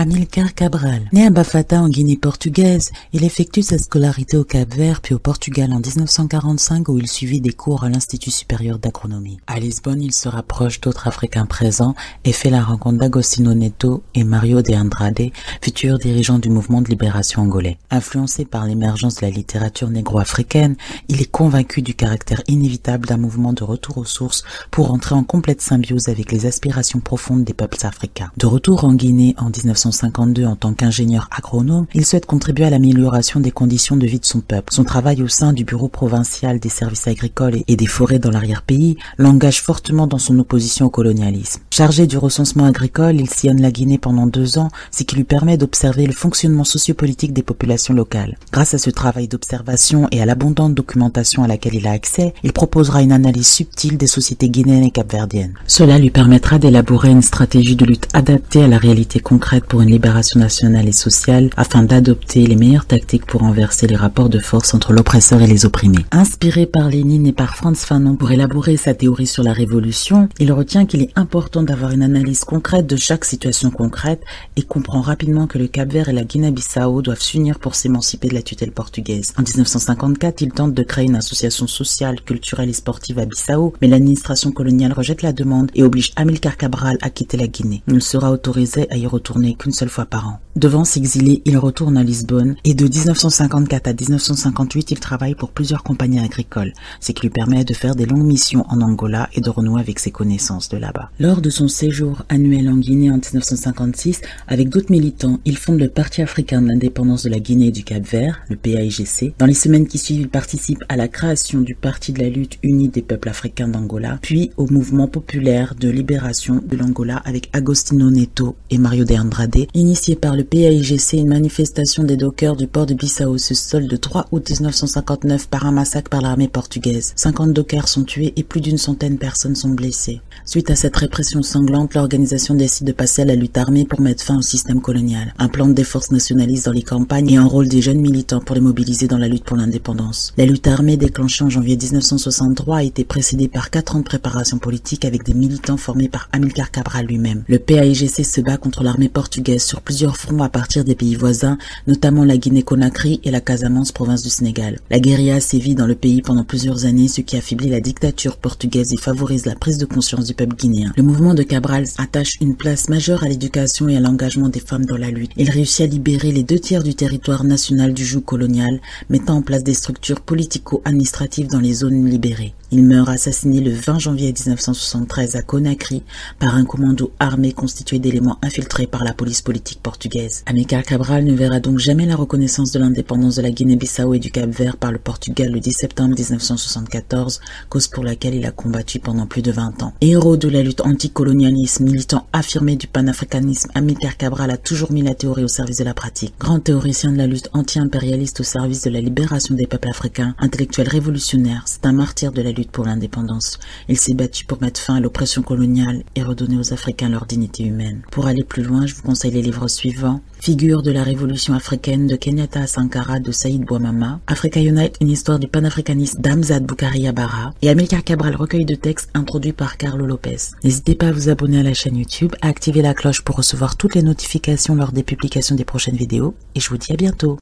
Amilcar Cabral. Né à Bafata en Guinée portugaise, il effectue sa scolarité au Cap-Vert puis au Portugal en 1945 où il suivit des cours à l'Institut supérieur d'agronomie. À Lisbonne, il se rapproche d'autres Africains présents et fait la rencontre d'Agostinho Neto et Mário de Andrade, futurs dirigeants du mouvement de libération angolais. Influencé par l'émergence de la littérature négro-africaine, il est convaincu du caractère inévitable d'un mouvement de retour aux sources pour entrer en complète symbiose avec les aspirations profondes des peuples africains. De retour en Guinée en 1952 en tant qu'ingénieur agronome, il souhaite contribuer à l'amélioration des conditions de vie de son peuple. Son travail au sein du bureau provincial des services agricoles et des forêts dans l'arrière-pays l'engage fortement dans son opposition au colonialisme. Chargé du recensement agricole, il sillonne la Guinée pendant 2 ans, ce qui lui permet d'observer le fonctionnement sociopolitique des populations locales. Grâce à ce travail d'observation et à l'abondante documentation à laquelle il a accès, il proposera une analyse subtile des sociétés guinéennes et capverdiennes. Cela lui permettra d'élaborer une stratégie de lutte adaptée à la réalité concrète pour une libération nationale et sociale afin d'adopter les meilleures tactiques pour renverser les rapports de force entre l'oppresseur et les opprimés. Inspiré par Lénine et par Frantz Fanon pour élaborer sa théorie sur la révolution, il retient qu'il est important d'avoir une analyse concrète de chaque situation concrète et comprend rapidement que le Cap-Vert et la Guinée-Bissau doivent s'unir pour s'émanciper de la tutelle portugaise. En 1954, il tente de créer une association sociale, culturelle et sportive à Bissau, mais l'administration coloniale rejette la demande et oblige Amilcar Cabral à quitter la Guinée. Il ne sera autorisé à y retourner qu'une seule fois par an. Devant s'exiler, il retourne à Lisbonne et de 1954 à 1958, il travaille pour plusieurs compagnies agricoles, ce qui lui permet de faire des longues missions en Angola et de renouer avec ses connaissances de là-bas. Lors de son séjour annuel en Guinée en 1956, avec d'autres militants, il fonde le Parti africain de l'indépendance de la Guinée et du Cap-Vert, le PAIGC. Dans les semaines qui suivent, il participe à la création du Parti de la lutte unie des peuples africains d'Angola, puis au mouvement populaire de libération de l'Angola avec Agostinho Neto et Mário de Andrade. Initié par le PAIGC, une manifestation des dockers du port de Bissau se solde le 3 août 1959 par un massacre par l'armée portugaise. 50 dockers sont tués et plus d'100 personnes sont blessées. Suite à cette répression sanglante, l'organisation décide de passer à la lutte armée pour mettre fin au système colonial. Implante des forces nationalistes dans les campagnes et enrôle des jeunes militants pour les mobiliser dans la lutte pour l'indépendance. La lutte armée déclenchée en janvier 1963 a été précédée par 4 ans de préparation politique avec des militants formés par Amilcar Cabral lui-même. Le PAIGC se bat contre l'armée portugaise sur plusieurs fronts à partir des pays voisins, notamment la Guinée-Conakry et la Casamance, province du Sénégal. La guérilla sévit dans le pays pendant plusieurs années, ce qui affaiblit la dictature portugaise et favorise la prise de conscience du peuple guinéen. Le mouvement de Cabral attache une place majeure à l'éducation et à l'engagement des femmes dans la lutte. Il réussit à libérer les 2/3 du territoire national du joug colonial, mettant en place des structures politico-administratives dans les zones libérées. Il meurt assassiné le 20 janvier 1973 à Conakry par un commando armé constitué d'éléments infiltrés par la police politique portugaise. Amilcar Cabral ne verra donc jamais la reconnaissance de l'indépendance de la Guinée-Bissau et du Cap-Vert par le Portugal le 10 septembre 1974, cause pour laquelle il a combattu pendant plus de 20 ans. Héros de la lutte anticolonialiste, militant affirmé du panafricanisme, Amilcar Cabral a toujours mis la théorie au service de la pratique. Grand théoricien de la lutte anti-impérialiste au service de la libération des peuples africains, intellectuel révolutionnaire, c'est un martyr de la lutte pour l'indépendance. Il s'est battu pour mettre fin à l'oppression coloniale et redonner aux Africains leur dignité humaine. Pour aller plus loin, je vous conseille les livres suivants. Figure de la révolution africaine de Kenyatta Sankara de Saïd Bouamama, Africa Unite, une histoire du panafricanisme d'Amzad Boukari Yabara et Amilcar Cabral, recueil de textes introduit par Carlo Lopez. N'hésitez pas à vous abonner à la chaîne YouTube, à activer la cloche pour recevoir toutes les notifications lors des publications des prochaines vidéos et je vous dis à bientôt.